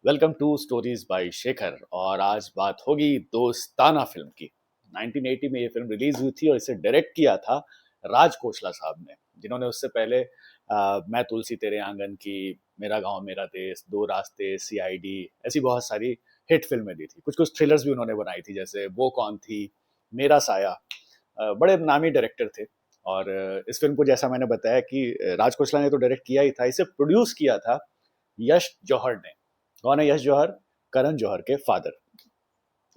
Welcome to stories by Shekhar. और आज बात होगी दोस्ताना फिल्म की। 1980 में ये फिल्म रिलीज हुई थी और इसे डायरेक्ट किया था राज खोसला साहब ने, जिन्होंने उससे पहले मैं तुलसी तेरे आंगन की, मेरा गांव मेरा देश, दो रास्ते, सीआईडी, ऐसी बहुत सारी हिट फिल्में दी थी। कुछ कुछ थ्रिलर्स भी उन्होंने बनाई थी, जैसे वो कौन थी, मेरा साया। बड़े नामी डायरेक्टर थे। और इस फिल्म को जैसा मैंने बताया कि राज खोसला ने तो डायरेक्ट किया ही था, इसे प्रोड्यूस किया था यश जौहर ने। कौन है यश जौहर? करण जौहर के फादर।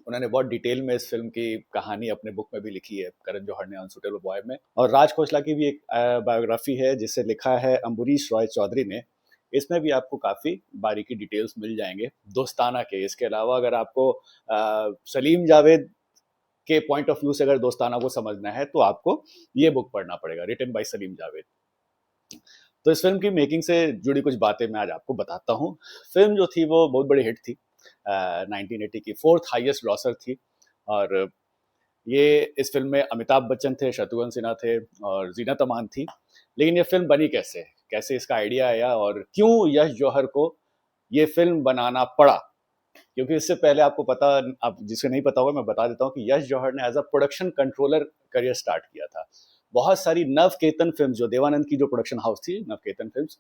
उन्होंने बहुत डिटेल में इस फिल्म की कहानी अपने बुक में भी लिखी है, करण जौहर ने अनसुटेबल बॉय में। और राज खोसला की भी एक बायोग्राफी है जिसे लिखा है अम्बरीश रॉय चौधरी ने। इसमें भी आपको काफी बारीकी डिटेल्स मिल जाएंगे दोस्ताना के। इसके अलावा अगर आपको सलीम जावेद के पॉइंट ऑफ व्यू से अगर दोस्ताना को समझना है तो आपको ये बुक पढ़ना पड़ेगा, रिटन बाय सलीम जावेद। तो इस फिल्म की मेकिंग से जुड़ी कुछ बातें मैं आज आपको बताता हूँ। फिल्म जो थी वो बहुत बड़ी हिट थी, 1980 की फोर्थ हाईएस्ट ग्रॉसर थी। और ये इस फिल्म में अमिताभ बच्चन थे, शत्रुघ्न सिन्हा थे और जीनत अमान थी। लेकिन ये फिल्म बनी कैसे, कैसे इसका आइडिया आया और क्यों यश जौहर को ये फिल्म बनाना पड़ा? क्योंकि इससे पहले आपको पता, आप जिसे नहीं पता होगा मैं बता देता हूँ कि यश जौहर ने as a production controller career start किया था। बहुत सारी नवकेतन फिल्म, जो देवानंद की जो प्रोडक्शन हाउस थी नवकेतन फिल्म्स,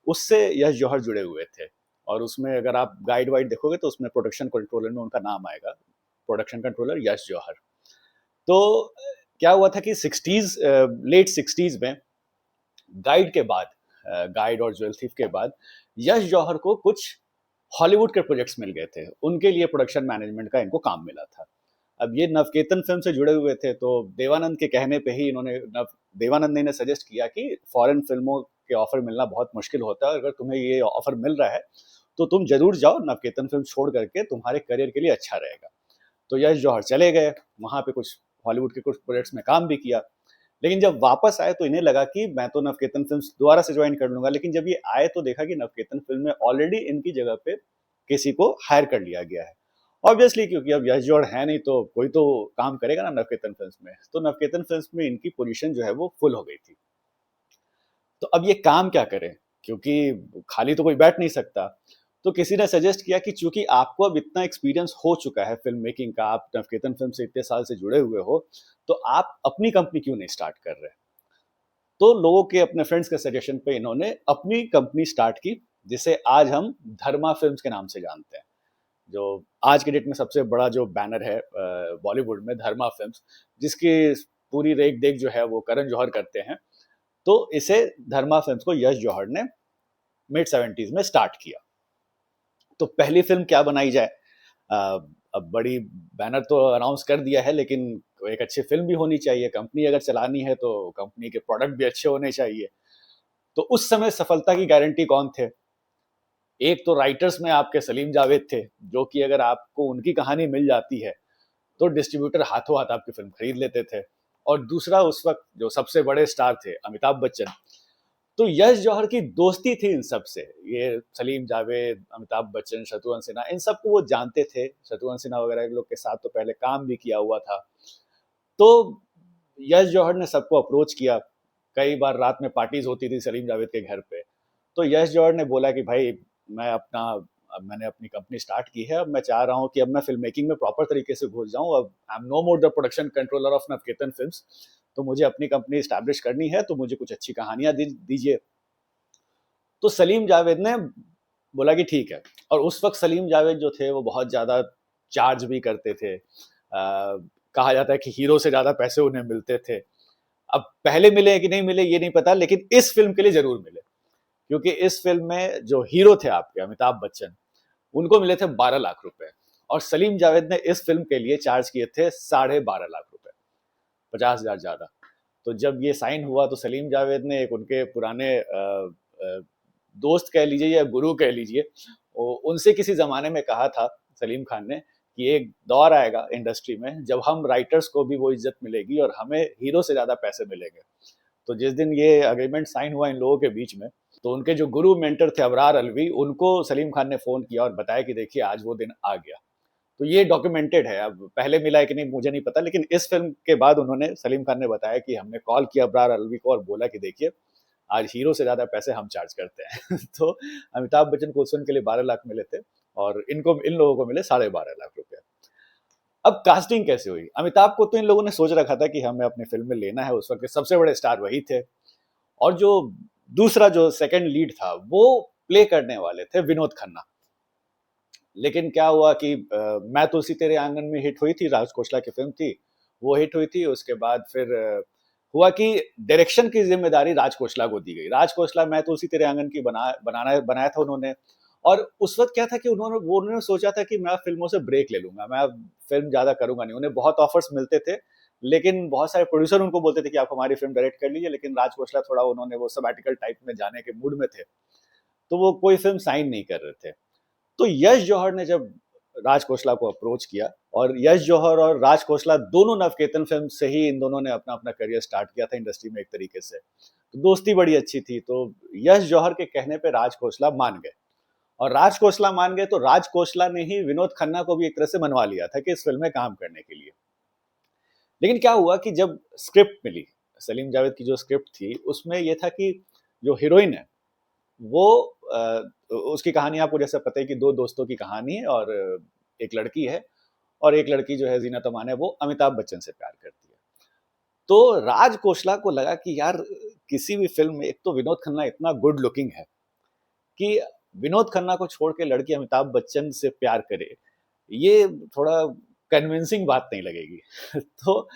उससे यश जौहर जुड़े हुए थे। और उसमें अगर आप गाइड वाइड देखोगे तो उसमें प्रोडक्शन कंट्रोलर में उनका नाम आएगा, प्रोडक्शन कंट्रोलर यश जौहर। तो क्या हुआ था कि सिक्सटीज, लेट सिक्सटीज में गाइड के बाद, गाइड और ज्वेल थीफ के बाद यश जौहर को कुछ हॉलीवुड के प्रोजेक्ट्स मिल गए थे। उनके लिए प्रोडक्शन मैनेजमेंट का इनको काम मिला था। अब ये नवकेतन फिल्म से जुड़े हुए थे, तो देवानंद के कहने पे ही इन्होंने देवानंद ने सजेस्ट किया कि फॉरेन फिल्मों के ऑफर मिलना बहुत मुश्किल होता है, अगर तुम्हें ये ऑफर मिल रहा है तो तुम जरूर जाओ, नवकेतन फिल्म छोड़ करके तुम्हारे करियर के लिए अच्छा रहेगा। तो यश जौहर चले गए वहां पे, कुछ हॉलीवुड के कुछ प्रोजेक्ट्स में काम भी किया। लेकिन जब वापस आए तो इन्हें लगा कि मैं तो नवकेतन फिल्म्स दोबारा से ज्वाइन कर लूंगा। लेकिन जब ये आए तो देखा कि नवकेतन फिल्म में ऑलरेडी इनकी जगह पे किसी को हायर कर लिया गया है। ऑब्वियसली, क्योंकि अब यश जौहर है नहीं तो कोई तो काम करेगा ना नवकेतन फिल्म्स में। तो नवकेतन फिल्म्स में इनकी पोजीशन जो है वो फुल हो गई थी। तो अब ये काम क्या करें, क्योंकि खाली तो कोई बैठ नहीं सकता। तो किसी ने सजेस्ट किया कि चूंकि आपको अब इतना एक्सपीरियंस हो चुका है फिल्म मेकिंग का, आप नवकेतन फिल्म से इतने साल से जुड़े हुए हो, तो आप अपनी कंपनी क्यों नहीं स्टार्ट कर रहे? तो लोगों के, अपने फ्रेंड्स के सजेशन पे इन्होंने अपनी कंपनी स्टार्ट की, जिसे आज हम धर्मा फिल्म्स के नाम से जानते हैं। जो आज के डेट में सबसे बड़ा जो बैनर है बॉलीवुड में, धर्मा फिल्म्स, जिसकी पूरी रेख देख जो है वो करण जौहर करते हैं। तो इसे, धर्मा फिल्म्स को यश जौहर ने मिड 70s में स्टार्ट किया। तो पहली फिल्म क्या बनाई जाए? अ, अब बड़ी बैनर तो अनाउंस कर दिया है, लेकिन एक अच्छी फिल्म भी होनी चाहिए। कंपनी अगर चलानी है तो कंपनी के प्रोडक्ट भी अच्छे होने चाहिए। तो उस समय सफलता की गारंटी कौन थे? एक तो राइटर्स में आपके सलीम जावेद थे, जो कि अगर आपको उनकी कहानी मिल जाती है तो डिस्ट्रीब्यूटर हाथों हाथ आपकी फिल्म खरीद लेते थे। और दूसरा, उस वक्त जो सबसे बड़े स्टार थे अमिताभ बच्चन, तो यश जौहर की दोस्ती थी इन सब से। ये सलीम जावेद, अमिताभ बच्चन, शत्रुघ्न सिन्हा, इन सबको वो जानते थे। शत्रुघ्न सिन्हा वगैरह के लोग के साथ तो पहले काम भी किया हुआ था। तो यश जौहर ने सबको अप्रोच किया। कई बार रात में पार्टीज होती थी सलीम जावेद के घर पे। तो यश जौहर ने बोला कि भाई, मैं अपना अब मैंने अपनी कंपनी स्टार्ट की है, अब मैं चाह रहा हूँ कि अब मैं फिल्म मेकिंग में प्रॉपर तरीके से घुस जाऊँ। अब I am no more the production controller of Navketan films. तो मुझे अपनी कंपनी स्टैब्लिश करनी है, तो मुझे कुछ अच्छी कहानियां दीजिए। तो सलीम जावेद ने बोला कि ठीक है। और उस वक्त सलीम जावेद जो थे वो बहुत ज्यादा चार्ज भी करते थे। कहा जाता है कि हीरो से ज्यादा पैसे उन्हें मिलते थे। अब पहले मिले कि नहीं मिले ये नहीं पता, लेकिन इस फिल्म के लिए जरूर मिले। क्योंकि इस फिल्म में जो हीरो थे आपके अमिताभ बच्चन, उनको मिले थे 12 लाख रुपए। और सलीम जावेद ने इस फिल्म के लिए चार्ज किए थे 12.5 लाख रुपए, 50,000 ज्यादा। तो जब ये साइन हुआ तो सलीम जावेद ने एक उनके पुराने दोस्त कह लीजिए या गुरु कह लीजिए, उनसे किसी जमाने में कहा था सलीम खान ने कि एक दौर आएगा इंडस्ट्री में जब हम राइटर्स को भी वो इज्जत मिलेगी और हमें हीरो से ज्यादा पैसे मिलेंगे। तो जिस दिन ये अग्रीमेंट साइन हुआ इन लोगों के बीच में, तो उनके जो गुरु मेंटर थे अबरार अलवी, उनको सलीम खान ने फोन किया और बताया कि देखिए आज वो दिन आ गया। तो ये डॉक्यूमेंटेड है। अब पहले मिला है कि नहीं मुझे नहीं पता, लेकिन इस फिल्म के बाद उन्होंने, सलीम खान ने बताया कि हमने कॉल किया अबरार अलवी को और बोला कि देखिए आज हीरो से ज्यादा पैसे हम चार्ज करते हैं। तो अमिताभ बच्चन को उस फिल्म के लिए 12 लाख मिले थे। और इन लोगों को मिले 12.5 लाख रुपए। अब कास्टिंग कैसे हुई? अमिताभ को तो इन लोगों ने सोच रखा था कि हमें अपनी फिल्म में लेना है, उस वक्त के सबसे बड़े स्टार वही थे। और जो दूसरा जो सेकंड लीड था वो प्ले करने वाले थे विनोद खन्ना। लेकिन क्या हुआ कि मैं तुलसी तेरे आंगन में हिट हुई थी, राज खोसला की फिल्म थी, वो हिट हुई थी। उसके बाद फिर हुआ कि डायरेक्शन की जिम्मेदारी राज खोसला को दी गई। राज खोसला मैं तुलसी तेरे आंगन की बनाया था उन्होंने। और उस वक्त क्या था कि उन्होंने सोचा था कि मैं फिल्मों से ब्रेक ले लूंगा, मैं अब फिल्म ज्यादा करूंगा नहीं। उन्हें बहुत ऑफर्स मिलते थे, लेकिन बहुत सारे प्रोड्यूसर उनको बोलते थे कि आप हमारी फिल्म डायरेक्ट कर लीजिए, लेकिन राज खोसला थोड़ा उन्होंने वो सबैटिकल टाइप में जाने के मूड में थे, तो वो कोई फिल्म साइन नहीं कर रहे थे। तो यश जौहर ने जब राज खोसला को अप्रोच किया, और यश जौहर और राज खोसला दोनों नवकेतन फिल्म से ही इन दोनों ने अपना अपना करियर स्टार्ट किया था इंडस्ट्री में एक तरीके से, तो दोस्ती बड़ी अच्छी थी। तो यश जौहर के कहने पे राज खोसला मान गए, और राज खोसला मान गए तो राज खोसला ने ही विनोद खन्ना को भी एक तरह से मनवा लिया था कि इस फिल्म में काम करने के लिए। लेकिन क्या हुआ कि जब स्क्रिप्ट मिली, सलीम जावेद की जो स्क्रिप्ट थी, उसमें यह था कि जो हीरोइन है वो उसकी कहानी आपको जैसे पता है कि दो दोस्तों की कहानी है, और एक लड़की है, और एक लड़की जो है जीनत अमान है, वो अमिताभ बच्चन से प्यार करती है। तो राज खोसला को लगा कि यार किसी भी फिल्म में एक तो विनोद खन्ना इतना गुड लुकिंग है कि विनोद खन्ना को छोड़ के लड़की अमिताभ बच्चन से प्यार करे, ये थोड़ा कन्विंसिंग बात नहीं लगेगी। तो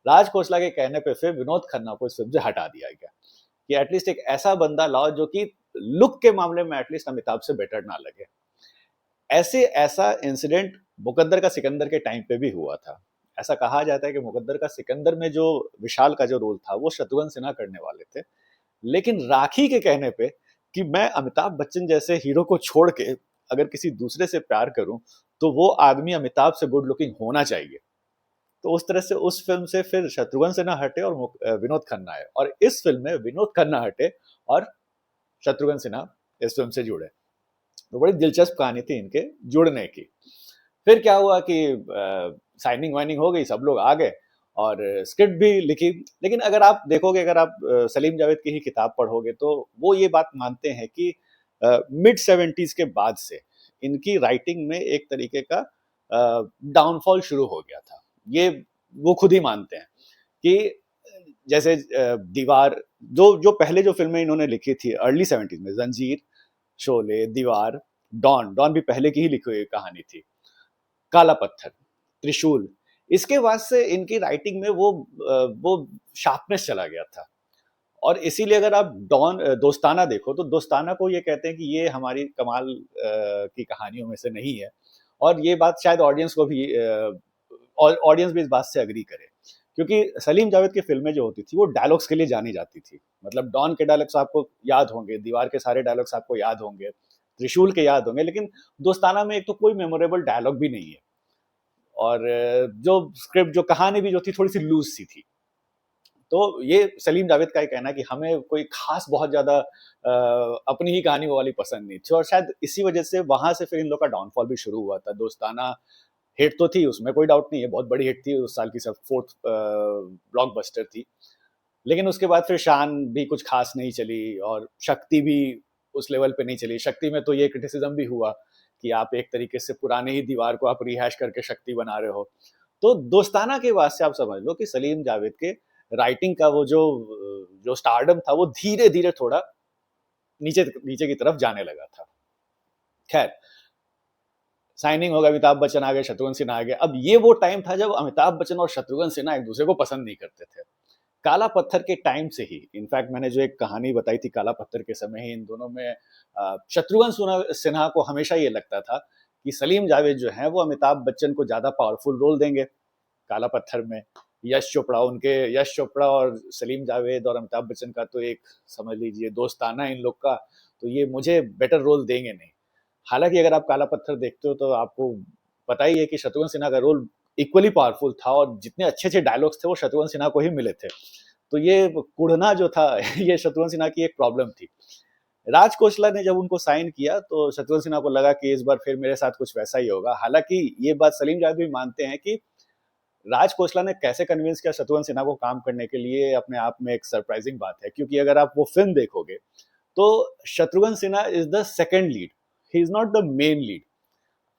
राज खोसला के कहने पे फिर विनोद खन्ना को इस फिल्म से हटा दिया गया कि एटलीस्ट एक ऐसा बंदा लाओ जो कि लुक के मामले में एटलीस्ट अमिताभ से बेटर ना लगे। ऐसा इंसिडेंट मुकद्दर का सिकंदर के टाइम पे भी हुआ था। ऐसा कहा जाता है कि मुकद्दर का सिकंदर में जो विशाल का जो रोल था वो शत्रुघ्न सिन्हा करने वाले थे, लेकिन राखी के कहने पे कि मैं अमिताभ बच्चन जैसे हीरो को छोड़ के अगर किसी दूसरे से प्यार करूं तो वो आदमी अमिताभ से गुड लुकिंग होना चाहिए। तो उस तरह से उस फिल्म से फिर शत्रुघ्न सिन्हा हटे और विनोद खन्ना आए, और इस फिल्म में विनोद खन्ना हटे और शत्रुघ्न सिन्हा इस फिल्म से जुड़े। तो बड़ी दिलचस्प कहानी थी इनके जुड़ने की। फिर क्या हुआ कि साइनिंग वाइनिंग हो गई, सब लोग आ गए और स्क्रिप्ट भी लिखी। लेकिन अगर आप देखोगे, अगर आप सलीम जावेद की ही किताब पढ़ोगे तो वो ये बात मानते हैं कि मिड 70s के बाद से इनकी राइटिंग में एक तरीके का डाउनफॉल शुरू हो गया था। ये वो खुद ही मानते हैं कि जैसे दीवार, जो जो पहले जो फिल्में इन्होंने लिखी थी अर्ली 70s में, जंजीर, शोले, दीवार, डॉन, डॉन भी पहले की ही लिखी हुई कहानी थी, काला पत्थर, त्रिशूल, इसके बाद से इनकी राइटिंग में वो शार्पनेस चला गया था। और इसीलिए अगर आप दोस्ताना देखो तो दोस्ताना को ये कहते हैं कि ये हमारी कमाल की कहानियों में से नहीं है। और ये बात शायद ऑडियंस भी इस बात से अग्री करे, क्योंकि सलीम जावेद की फिल्में जो होती थी वो डायलॉग्स के लिए जानी जाती थी। मतलब डॉन के डायलॉग्स आपको याद होंगे, दीवार के सारे डायलॉग्स आपको याद होंगे, त्रिशूल के याद होंगे, लेकिन दोस्ताना में एक तो कोई मेमोरेबल डायलॉग भी नहीं है, और जो स्क्रिप्ट, जो कहानी भी जो थी थोड़ी सी लूज सी थी। तो ये सलीम जावेद का ही कहना है कि हमें कोई खास बहुत ज्यादा अपनी ही कहानी वो वाली पसंद नहीं थी, और शायद इसी वजह से वहां से फिर इन लोग का डाउनफॉल भी शुरू हुआ था। दोस्ताना हिट तो थी, उसमें कोई डाउट नहीं है, बहुत बड़ी हिट थी, उस साल की सब फोर्थ ब्लॉकबस्टर थी। लेकिन उसके बाद फिर शान भी कुछ खास नहीं चली, और शक्ति भी उस लेवल पे नहीं चली। शक्ति में तो ये क्रिटिसिज्म भी हुआ कि आप एक तरीके से पुराने ही दीवार को आप रिहैश करके शक्ति बना रहे हो। तो दोस्ताना के बाद से आप समझ लो कि सलीम जावेद के राइटिंग का वो जो स्टारडम था वो धीरे धीरे थोड़ा नीचे नीचे की तरफ जाने लगा था। खैर, साइनिंग हो गया, अमिताभ बच्चन आ गए, शत्रुघ्न सिन्हा आ गए। अब ये वो टाइम था जब अमिताभ बच्चन और शत्रुघ्न सिन्हा एक दूसरे को पसंद नहीं करते थे। काला पत्थर के टाइम से ही, इनफैक्ट मैंने जो एक कहानी बताई थी काला पत्थर के समय ही इन दोनों में शत्रुघ्न सिन्हा को हमेशा ये लगता था कि सलीम जावेद जो है वो अमिताभ बच्चन को ज्यादा पावरफुल रोल देंगे काला पत्थर में। यश चोपड़ा और सलीम जावेद और अमिताभ बच्चन का तो एक समझ लीजिए दोस्ताना इन लोग का, तो ये मुझे बेटर रोल देंगे नहीं। हालांकि अगर आप काला पत्थर देखते हो तो आपको पता ही है कि शत्रुघ्न सिन्हा का रोल इक्वली पावरफुल था, और जितने अच्छे अच्छे डायलॉग्स थे वो शत्रुघ्न सिन्हा को ही मिले थे। तो ये कुढ़ना जो था ये शत्रुघ्न सिन्हा की एक प्रॉब्लम थी। राज खोसला ने जब उनको साइन किया तो शत्रुघ्न सिन्हा को लगा कि इस बार फिर मेरे साथ कुछ वैसा ही होगा। हालांकि ये बात सलीम जावेद भी मानते हैं कि राज खोसला ने कैसे कन्विंस किया शत्रुघ्न सिन्हा को काम करने के लिए, अपने आप में एक सरप्राइजिंग बात है। क्योंकि अगर आप वो फिल्म देखोगे तो Shatrughan Sinha is the second lead, he is not the main lead.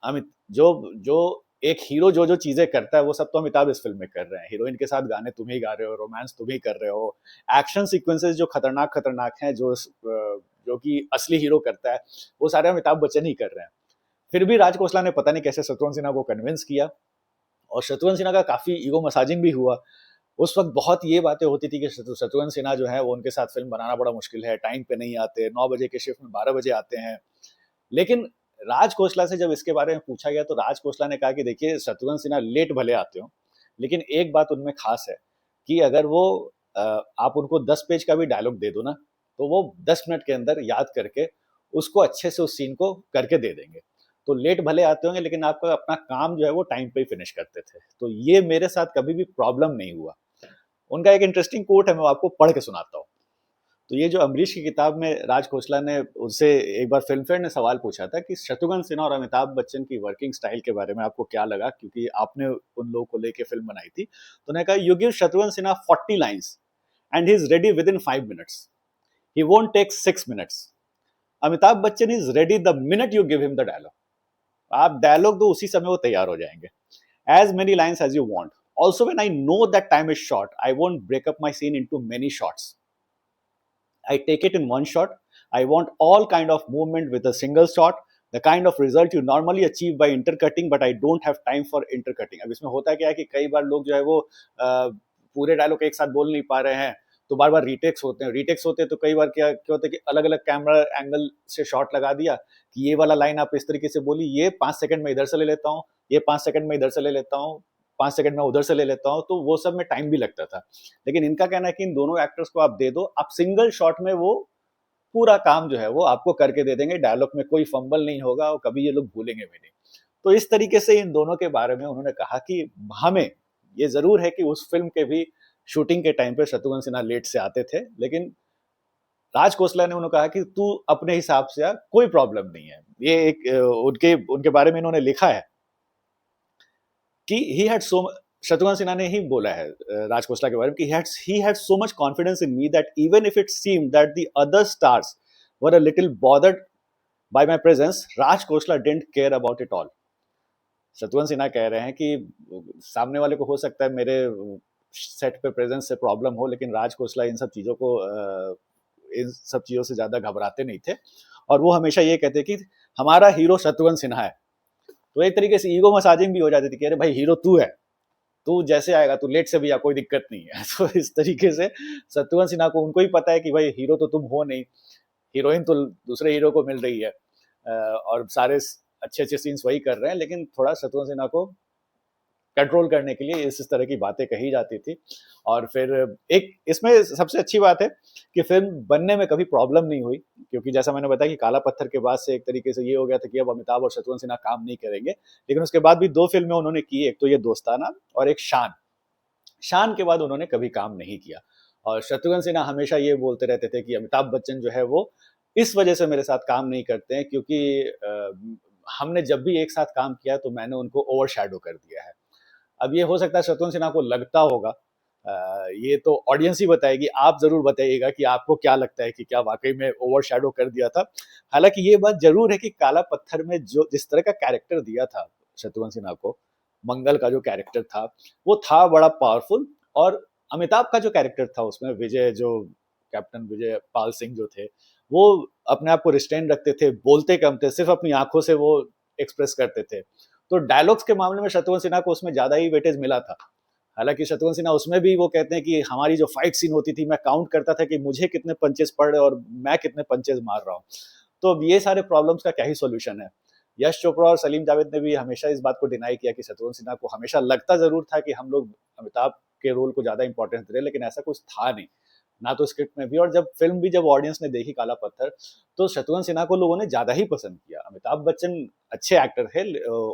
Amit जो जो एक हीरो जो जो चीजें करता है वो सब तो अमिताभ इस फिल्म में कर रहे हैं। हीरोइन के साथ गाने तुम ही गा रहे हो, रोमांस तुम ही कर रहे हो, एक्शन सीक्वेंसेस जो खतरनाक खतरनाक हैं, जो कि असली हीरो करता है, वो सारे अमिताभ बच्चन ही कर रहे हैं। फिर भी राज खोसला ने पता नहीं कैसे शत्रुघ्न सिन्हा को कन्विंस किया, और शत्रुघ्न सिन्हा का काफी ईगो मसाजिंग भी हुआ। उस वक्त बहुत ये बातें होती थी कि शत्रुघ्न सिन्हा जो है वो उनके साथ फिल्म बनाना बड़ा मुश्किल है, टाइम पे नहीं आते, 9 बजे के शिफ्ट में 12 बजे आते हैं। लेकिन राज खोसला से जब इसके बारे में पूछा गया तो राज खोसला ने कहा कि देखिए शत्रुघ्न सिन्हा लेट भले आते हो, लेकिन एक बात उनमें खास है कि अगर वो आप उनको 10 पेज का भी डायलॉग दे दो ना, तो वो 10 मिनट के अंदर याद करके उसको अच्छे से उस सीन को करके दे देंगे। तो लेट भले आते होंगे लेकिन आपका अपना काम जो है वो टाइम पे ही फिनिश करते थे। तो ये मेरे साथ कभी भी प्रॉब्लम नहीं हुआ। उनका एक इंटरेस्टिंग कोट है, मैं आपको पढ़ के सुनाता हूँ। तो ये जो अमरीश की किताब में राज खोसला ने उनसे एक बार फिल्म फेयर ने सवाल पूछा था कि शत्रुघ्न सिन्हा और अमिताभ बच्चन की वर्किंग स्टाइल के बारे में आपको क्या लगा, क्योंकि आपने उन लोगों को लेके फिल्म बनाई थी। तो उन्होंने कहा, you give Shatrughan Sinha 40 lines and he is ready within 5 minutes, he won't take 6 minutes. Amitabh Bachchan is ready the minute you give him the dialogue. आप डायलॉग दो, उसी समय वो तैयार हो जाएंगे। As many lines as you want, also when I know that time is short I won't break up my scene in too many shots, I take it in one shot. I want all kind of movement with a single shot. The kind of result you normally achieve by intercutting, but I don't have time for intercutting. अब इसमें होता क्या है कि कई बार लोग जो है वो पूरे डायलॉग एक साथ बोल नहीं पा रहे हैं, तो बार बार रीटेक्स होते हैं। रीटेक्स होते हैं तो कई बार क्या होता है कि अलग अलग कैमरा एंगल से शॉट लगा दिया कि ये वाला लाइन आप इस तरीके से बोली, ये 5 सेकंड में इधर से ले लेता हूँ, ये 5 सेकंड में इधर से ले लेता हूँ, 5 सेकंड में उधर से ले लेता हूँ, तो वो सब में टाइम भी लगता था। लेकिन इनका कहना है कि इन दोनों एक्टर्स को आप दे दो, आप सिंगल शॉट में वो पूरा काम जो है वो आपको करके दे देंगे, डायलॉग में कोई फंबल नहीं होगा और कभी ये लोग भूलेंगे भी नहीं। तो इस तरीके से इन दोनों के बारे में उन्होंने कहा कि हमें ये जरूर है कि उस फिल्म के भी शूटिंग के टाइम पे शत्रुघ्न सिन्हा लेट से आते थे, लेकिन राज खोसला ने उन्होंने कहा कि तू अपने हिसाब से आ, कोई प्रॉब्लम नहीं है। ये एक उनके उनके बारे में इन्होंने लिखा है कि he had so, Shatrughan Sinha ने ही बोला है राज खोसला के बारे में कि he had so much confidence in me that even if it seemed that the other stars were a little bothered by my presence, Raj Khosla didn't care about it all. Shatrughan Sinha कह रहे हैं कि सामने वाले को हो सकता है मेरे सेट पे प्रेजेंस से प्रॉब्लम हो, लेकिन राज खोसला इन सब चीजों से ज्यादा घबराते नहीं थे, और वो हमेशा ये कहते कि हमारा हीरो शत्रुघ्न सिन्हा है। तो एक तरीके से ईगो मसाजिंग भी हो जाती थी कि अरे भाई हीरो तू है, तू जैसे आएगा तू लेट से भी आ, कोई दिक्कत नहीं है। तो इस तरीके से शत्रुघ्न सिन्हा को, उनको ही पता है कि भाई हीरो तो तुम हो नहीं, हीरोइन तो दूसरे हीरो को मिल रही है, और सारे अच्छे अच्छे सीन्स वही कर रहे हैं, लेकिन थोड़ा शत्रुघ्न सिन्हा को कंट्रोल करने के लिए इस तरह की बातें कही जाती थी। और फिर एक इसमें सबसे अच्छी बात है कि फिल्म बनने में कभी प्रॉब्लम नहीं हुई, क्योंकि जैसा मैंने बताया कि काला पत्थर के बाद से एक तरीके से ये हो गया था कि अब अमिताभ और शत्रुघ्न सिन्हा काम नहीं करेंगे, लेकिन उसके बाद भी 2 फिल्में उन्होंने की, एक तो ये दोस्ताना और एक शान। शान के बाद उन्होंने कभी काम नहीं किया, और शत्रुघ्न सिन्हा हमेशा ये बोलते रहते थे कि अमिताभ बच्चन जो है वो इस वजह से मेरे साथ काम नहीं करते हैं क्योंकि हमने जब भी एक साथ काम किया तो मैंने उनको ओवर कर दिया है। अब ये हो सकता है शत्रुघ्न सिन्हा को लगता होगा, ये तो ऑडियंस ही बताएगी, आप जरूर बताइएगा कि आपको क्या लगता है कि क्या वाकई में ओवर कर दिया था। हालांकि ये बात जरूर है कि काला पत्थर में जो जिस तरह का कैरेक्टर दिया था शत्रुघ्न सिन्हा को, मंगल का जो कैरेक्टर था वो था बड़ा पावरफुल, और अमिताभ का जो कैरेक्टर था उसमें विजय, जो कैप्टन विजय पाल सिंह जो थे, वो अपने आप को रिस्ट्रेन रखते थे, बोलते कम थे, सिर्फ अपनी आंखों से वो एक्सप्रेस करते थे। तो डायलॉग्स के मामले में शत्रुघ्न सिन्हा को उसमें ज्यादा ही वेटेज मिला था। हालांकि शत्रुघ्न सिन्हा उसमें भी वो कहते हैं कि हमारी जो फाइट सीन होती थी मैं काउंट करता था कि मुझे कितने पंचेस पड़ रहे और मैं कितने पंचेस मार रहा हूँ। तो अब ये सारे प्रॉब्लम्स का क्या ही सॉल्यूशन है। यश चोपड़ा और सलीम जावेद ने भी हमेशा इस बात को डिनाई किया कि शत्रुघ्न सिन्हा को हमेशा लगता जरूर था कि हम लोग अमिताभ के रोल को ज्यादा इंपॉर्टेंस दे रहे हैं, लेकिन ऐसा कुछ था नहीं, ना तो स्क्रिप्ट में भी। और जब फिल्म भी जब ऑडियंस ने देखी काला पत्थर, तो शत्रुघ्न सिन्हा को लोगों ने ज्यादा ही पसंद किया। अमिताभ बच्चन अच्छे एक्टर थे,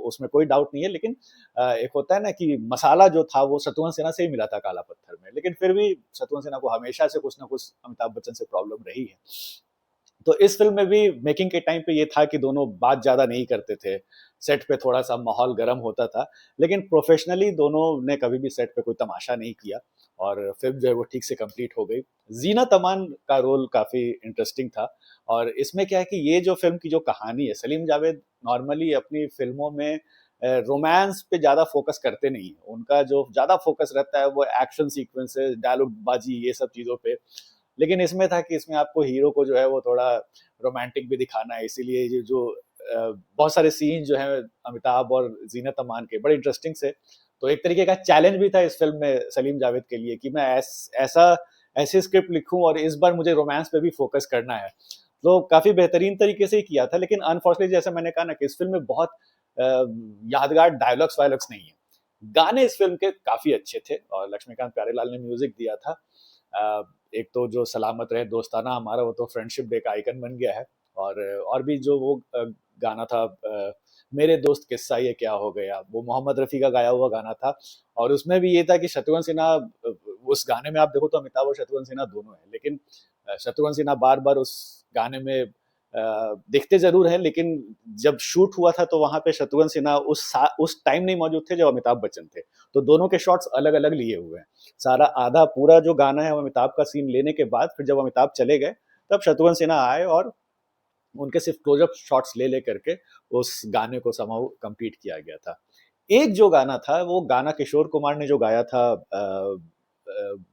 उसमें कोई डाउट नहीं है, लेकिन एक होता है ना कि मसाला जो था वो शत्रुघ्न सिन्हा से ही मिला था काला पत्थर में। लेकिन फिर भी शत्रुघ्न सिन्हा को हमेशा से कुछ ना कुछ अमिताभ बच्चन से प्रॉब्लम रही है। तो इस फ़िल्म में भी मेकिंग के टाइम पे ये था कि दोनों बात ज़्यादा नहीं करते थे। सेट पे थोड़ा-सा माहौल गरम होता था, लेकिन प्रोफ़ेशनली दोनों ने कभी भी सेट पे कोई तमाशा नहीं किया और फ़िल्म जो है वो ठीक से कंप्लीट हो गई। ज़ीनत अमान का रोल काफ़ी इंटरेस्टिंग था और इसमें क्या है कि ये जो फ़िल्म की जो कहानी है, सलीम जावेद नॉर्मली अपनी फ़िल्मों में रोमांस पे ज़्यादा फ़ोकस करते नहीं हैं। उनका जो ज़्यादा फ़ोकस रहता है वो एक्शन सीक्वेंसेस, डायलॉग बाज़ी ये सब चीज़ों पे। लेकिन इसमें था कि इसमें आपको हीरो को जो है वो थोड़ा रोमांटिक भी दिखाना है, इसीलिए ये जो बहुत सारे सीन जो हैं अमिताभ और जीनत अमान के बड़े इंटरेस्टिंग से। तो एक तरीके का चैलेंज भी था इस फिल्म में सलीम जावेद के लिए कि मैं ऐसा ऐसी स्क्रिप्ट लिखूं और इस बार मुझे रोमांस पे भी फोकस करना है। तो काफी बेहतरीन तरीके से ही किया था, लेकिन अनफॉर्चुनेटली जैसे मैंने कहा ना कि इस फिल्म में बहुत यादगार डायलॉग्स वायलॉग्स नहीं है। गाने इस फिल्म के काफी अच्छे थे और लक्ष्मीकांत प्यारेलाल ने म्यूजिक दिया था। एक तो जो सलामत रहे दोस्ताना हमारा, वो तो फ्रेंडशिप डे का आइकन बन गया है। और भी जो वो गाना था, मेरे दोस्त किस्सा ये क्या हो गया, वो मोहम्मद रफ़ी का गाया हुआ गाना था। और उसमें भी ये था कि शत्रुघ्न सिन्हा, उस गाने में आप देखो तो अमिताभ और शत्रुघ्न सिन्हा दोनों हैं, लेकिन शत्रुघ्न सिन्हा बार-बार उस गाने में दिखते ज़रूर हैं, लेकिन जब शूट हुआ था तो वहाँ पे शत्रुघ्न सिन्हा उस टाइम नहीं मौजूद थे जब अमिताभ बच्चन थे। तो दोनों के शॉट्स अलग-अलग लिए हुए हैं। सारा आधा पूरा जो गाना है वो अमिताभ का सीन लेने के बाद फिर जब अमिताभ चले गए, तब शत्रुघ्न सिन्हा आए और उनके सिर्फ क्लोजअप शॉट्स ले करके उस गाने को समहाउ कंप्लीट किया गया था। एक जो गाना था वो गाना किशोर कुमार ने जो गाया था,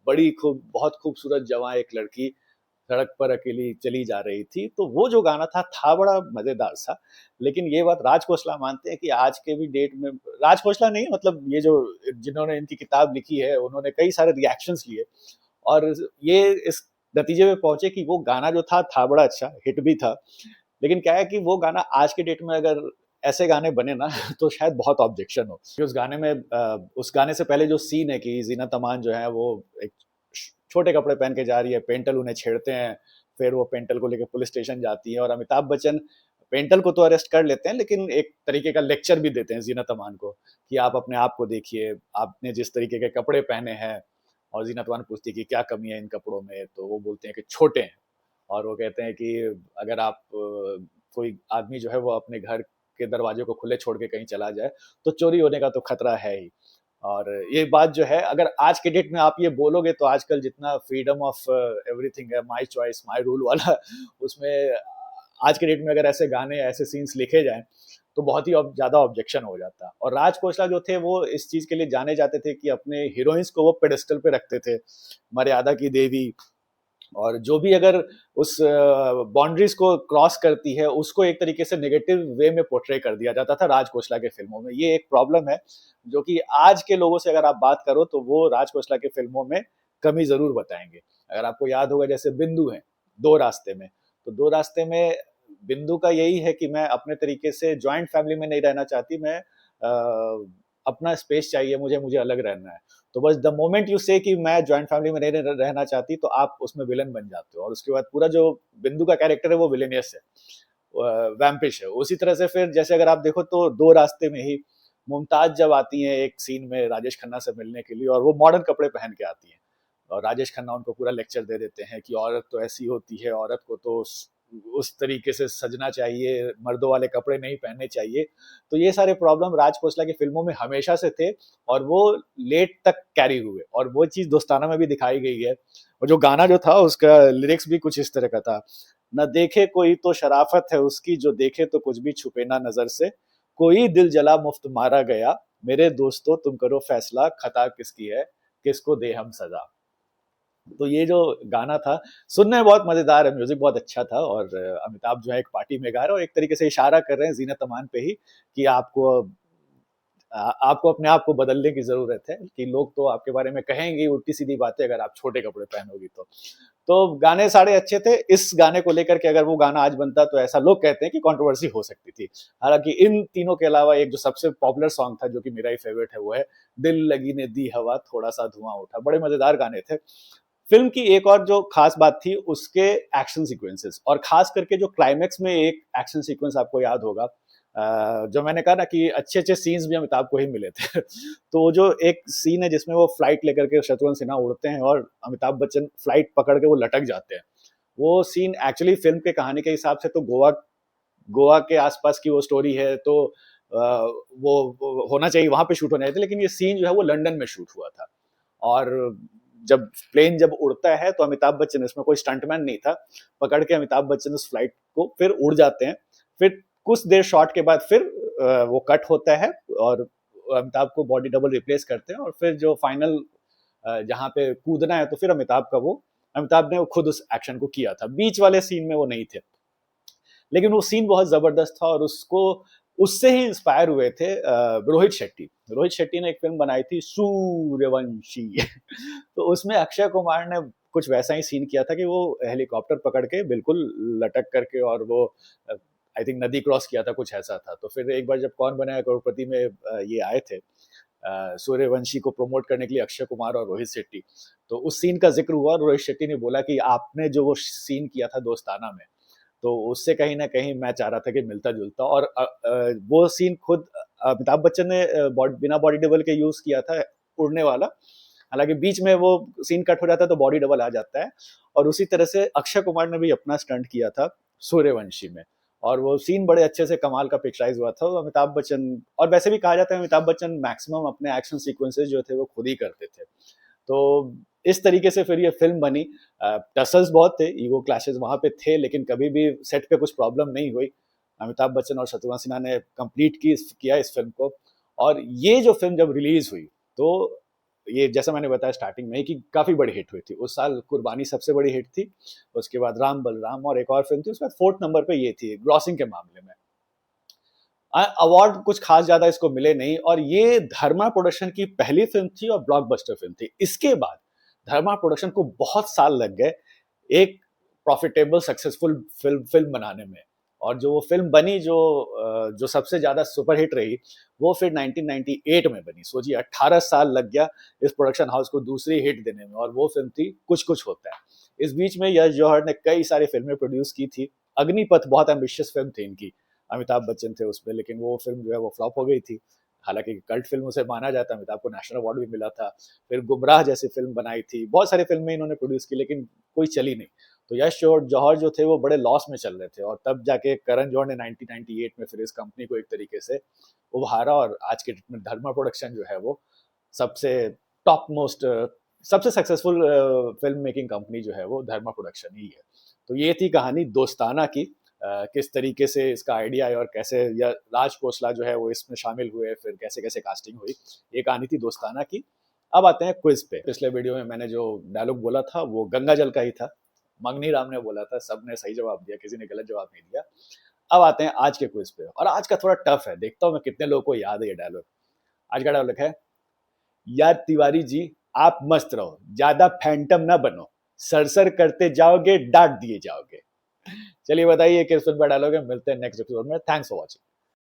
बड़ी खूब बहुत खूबसूरत जवां एक लड़की सड़क पर अकेली चली जा रही थी, तो वो जो गाना था बड़ा मजेदार सा। लेकिन ये बात राज खोसला मानते हैं कि आज के भी डेट में, राज खोसला नहीं मतलब ये जो जिन्होंने इनकी किताब लिखी है उन्होंने कई सारे रिएक्शंस लिए और ये इस नतीजे में पहुंचे कि वो गाना जो था बड़ा अच्छा हिट भी था। लेकिन क्या है कि वो गाना आज के डेट में अगर ऐसे गाने बने ना तो शायद बहुत ऑब्जेक्शन हो कि उस गाने में उस गाने से पहले जो सीन है कि जीनत अमान जो है वो एक छोटे कपड़े पहन के जा रही है, पेंटल उन्हें छेड़ते हैं, फिर वो पेंटल को लेकर पुलिस स्टेशन जाती है और अमिताभ बच्चन पेंटल को तो अरेस्ट कर लेते हैं, लेकिन एक तरीके का लेक्चर भी देते हैं जीनत अमान को कि आप अपने आप को देखिए, आपने जिस तरीके के कपड़े पहने हैं। और जीनत अमान पूछती है कि क्या कमी है इन कपड़ों में, तो वो बोलते हैं कि छोटे हैं। और वो कहते हैं कि अगर आप कोई आदमी जो है वो अपने घर के दरवाजे को खुले छोड़ के कहीं चला जाए तो चोरी होने का तो खतरा है ही। और ये बात जो है अगर आज के डेट में आप ये बोलोगे तो आजकल जितना फ्रीडम ऑफ एवरीथिंग है, माय चॉइस माय रूल वाला उसमें आज के डेट में अगर ऐसे गाने ऐसे सीन्स लिखे जाएं तो बहुत ही ज्यादा ऑब्जेक्शन हो जाता। और राज खोसला जो थे वो इस चीज के लिए जाने जाते थे कि अपने हीरोइंस को वो पेडेस्टल पे रखते थे, मर्यादा की देवी। और जो भी अगर उस बाउंड्रीज को क्रॉस करती है उसको एक तरीके से नेगेटिव वे में पोर्ट्रे कर दिया जाता था राज खोसला के फिल्मों में। ये एक प्रॉब्लम है जो कि आज के लोगों से अगर आप बात करो तो वो राज खोसला के फिल्मों में कमी जरूर बताएंगे। अगर आपको याद होगा जैसे बिंदु है दो रास्ते में, तो दो रास्ते में बिंदु का यही है कि मैं अपने तरीके से ज्वाइंट फैमिली में नहीं रहना चाहती, मैं अपना स्पेस चाहिए, मुझे मुझे अलग रहना है। तो बस द मोमेंट यू से कि मैं जॉइंट फैमिली में नहीं रहना चाहती तो आप उसमें विलन बन जाते हो और उसके बाद पूरा जो बिंदु का कैरेक्टर है वो विलेनियस है, वैम्पिश है। उसी तरह से फिर जैसे अगर आप देखो तो दो रास्ते में ही मुमताज जब आती हैं एक सीन में राजेश खन्ना से मिलने के लिए और वो मॉडर्न कपड़े पहन के आती हैं और राजेश खन्ना उनको पूरा लेक्चर दे देते हैं कि औरत तो ऐसी होती है, औरत को तो उस तरीके से सजना चाहिए, मर्दों वाले कपड़े नहीं पहनने चाहिए। तो ये सारे प्रॉब्लम राज खोसला की फिल्मों में हमेशा से थे और वो लेट तक कैरी हुए और वो चीज दोस्ताना में भी दिखाई गई है। और जो गाना जो था उसका लिरिक्स भी कुछ इस तरह का था, न देखे कोई तो शराफत है उसकी, जो देखे तो कुछ भी छुपे ना नजर से, कोई दिल जला मुफ्त मारा गया, मेरे दोस्तों तुम करो फैसला, खता किसकी है, किसको दे हम सजा। तो ये जो गाना था सुनने में बहुत मजेदार है, म्यूजिक बहुत अच्छा था और अमिताभ जो है एक पार्टी में गा रहे हैं और एक तरीके से इशारा कर रहे हैं जीनत अमान पे ही कि आपको अपने आप को बदलने की जरूरत है कि लोग तो आपके बारे में कहेंगे उल्टी सीधी बातें अगर आप छोटे कपड़े पहनोगी तो गाने सारे अच्छे थे। इस गाने को लेकर के अगर वो गाना आज बनता तो ऐसा लोग कहते हैं कि कंट्रोवर्सी हो सकती थी। हालांकि इन तीनों के अलावा एक जो सबसे पॉपुलर सॉन्ग था जो कि मेरा ही फेवरेट है वो है दिल लगी ने दी हवा थोड़ा सा धुआं उठा। बड़े मजेदार गाने थे। फिल्म की एक और जो खास बात थी उसके एक्शन सीक्वेंसेस और खास करके जो क्लाइमेक्स में एक एक्शन सीक्वेंस आपको याद होगा, जो मैंने कहा ना कि अच्छे अच्छे सीन्स भी अमिताभ को ही मिले थे तो वो जो एक सीन है जिसमें वो फ्लाइट लेकर के शत्रुघ्न सिन्हा उड़ते हैं और अमिताभ बच्चन फ्लाइट पकड़ के वो लटक जाते हैं। वो सीन एक्चुअली फिल्म के कहानी के हिसाब से तो गोवा गोवा के आसपास की वो स्टोरी है, तो वो होना चाहिए, वहां पे शूट होना चाहिए, लेकिन ये सीन जो है वो लंदन में शूट हुआ था। और जब प्लेन जब उड़ता है तो अमिताभ बच्चन, इसमें कोई स्टंटमैन नहीं था, पकड़ के अमिताभ बच्चन उस फ्लाइट को फिर उड़ जाते हैं। फिर कुछ देर शॉट के बाद फिर वो कट होता है और अमिताभ को बॉडी डबल रिप्लेस करते हैं, और फिर जो फाइनल जहाँ पे कूदना है तो फिर अमिताभ ने वो खुद उस एक्शन को किया था, बीच वाले सीन में वो नहीं थे। लेकिन वो सीन बहुत जबरदस्त था, और उसको उससे ही इंस्पायर हुए थे रोहित शेट्टी ने एक फिल्म बनाई थी सूर्यवंशी तो उसमें अक्षय कुमार ने कुछ वैसा ही सीन किया था कि वो हेलीकॉप्टर पकड़ के बिल्कुल लटक करके, और वो आई थिंक नदी क्रॉस किया था, कुछ ऐसा था। तो फिर एक बार जब कौन बना है करोड़पति में ये आए थे सूर्यवंशी को प्रमोट करने के लिए अक्षय कुमार और रोहित शेट्टी, तो उस सीन का जिक्र हुआ और रोहित शेट्टी ने बोला कि आपने जो वो सीन किया था दोस्ताना में, तो उससे कहीं ना कहीं मैं चाह रहा था कि मिलता जुलता, और वो सीन खुद अमिताभ बच्चन ने बिना बॉडी डबल के यूज किया था, उड़ने वाला। हालांकि बीच में वो सीन कट हो जाता है तो बॉडी डबल आ जाता है, और उसी तरह से अक्षय कुमार ने भी अपना स्टंट किया था सूर्यवंशी में, और वो सीन बड़े अच्छे से कमाल का पिक्चराइज हुआ था। अमिताभ बच्चन, और वैसे भी कहा जाता है अमिताभ बच्चन मैक्सिमम अपने एक्शन सीक्वेंसेस जो थे वो खुद ही करते थे। तो इस तरीके से फिर ये फिल्म बनी। टसल्स बहुत थे, ईगो क्लैशेस वहां पे थे, लेकिन कभी भी सेट पे कुछ प्रॉब्लम नहीं हुई। अमिताभ बच्चन और शत्रुघ्न सिन्हा ने कंप्लीट किया इस फिल्म को। और ये जो फिल्म जब रिलीज हुई तो ये जैसा मैंने बताया स्टार्टिंग में कि काफी बड़ी हिट हुई थी उस साल। कुर्बानी सबसे बड़ी हिट थी, उसके बाद राम बलराम और एक और फिल्म थी, उसके बाद फोर्थ नंबर पे ये थी ग्रॉसिंग के मामले में। अवार्ड कुछ खास ज्यादा इसको मिले नहीं, और ये धर्मा प्रोडक्शन की पहली फिल्म थी और ब्लॉकबस्टर फिल्म थी। इसके बाद धर्मा प्रोडक्शन को बहुत साल लग गए एक प्रॉफिटेबल सक्सेसफुल फिल्म बनाने में। और जो वो फिल्म बनी, जो सबसे ज्यादा सुपरहिट रही, वो फिर 1998 में बनी। सोचिए 18 साल लग गया इस प्रोडक्शन हाउस को दूसरी हिट देने में, और वो फिल्म थी कुछ कुछ होता है। इस बीच में यश जौहर ने कई सारी फिल्में प्रोड्यूस की थी। अग्निपथ बहुत एम्बिशियस फिल्म थी इनकी, अमिताभ बच्चन थे उसमें, लेकिन वो फिल्म जो है वो फ्लॉप हो गई थी। हालांकि कल्ट फिल्म उसे माना जाता है, अमिताभ को नेशनल अवार्ड भी मिला था। फिर गुमराह जैसी फिल्म बनाई थी, बहुत सारी फिल्में इन्होंने प्रोड्यूस की, लेकिन कोई चली नहीं। तो यश जौहर जो थे वो बड़े लॉस में चल रहे थे, और तब जाके करण जौहर ने 1998 में फिर इस कंपनी को एक तरीके से उभारा, और आज के डेट में धर्मा प्रोडक्शन जो है वो सबसे टॉप मोस्ट, सबसे सक्सेसफुल फिल्म मेकिंग कंपनी जो है वो धर्मा प्रोडक्शन ही है। तो ये थी कहानी दोस्ताना की। किस तरीके से इसका आइडिया है और कैसे या राज खोसला जो है वो इसमें शामिल हुए, फिर कैसे कैसे कास्टिंग हुई, ये कहानी थी दोस्ताना की। अब आते हैं क्विज पे। पिछले वीडियो में मैंने जो डायलॉग बोला था वो गंगा जल का ही था, मंगनी राम ने बोला था, सबने सही जवाब दिया, किसी ने गलत जवाब नहीं दिया। अब आते हैं आज के क्विज पे, और आज का थोड़ा टफ है, देखता हूँ मैं कितने लोगों को याद है ये डायलॉग। आज का डायलॉग है, यार तिवारी जी आप मस्त रहो, ज्यादा फैंटम ना बनो, सरसर करते जाओगे डांट दिए जाओगे। चलिए बताइए किस फिल्म का डायलॉग है। मिलते हैं नेक्स्ट एपिसोड में। Thanks for watching.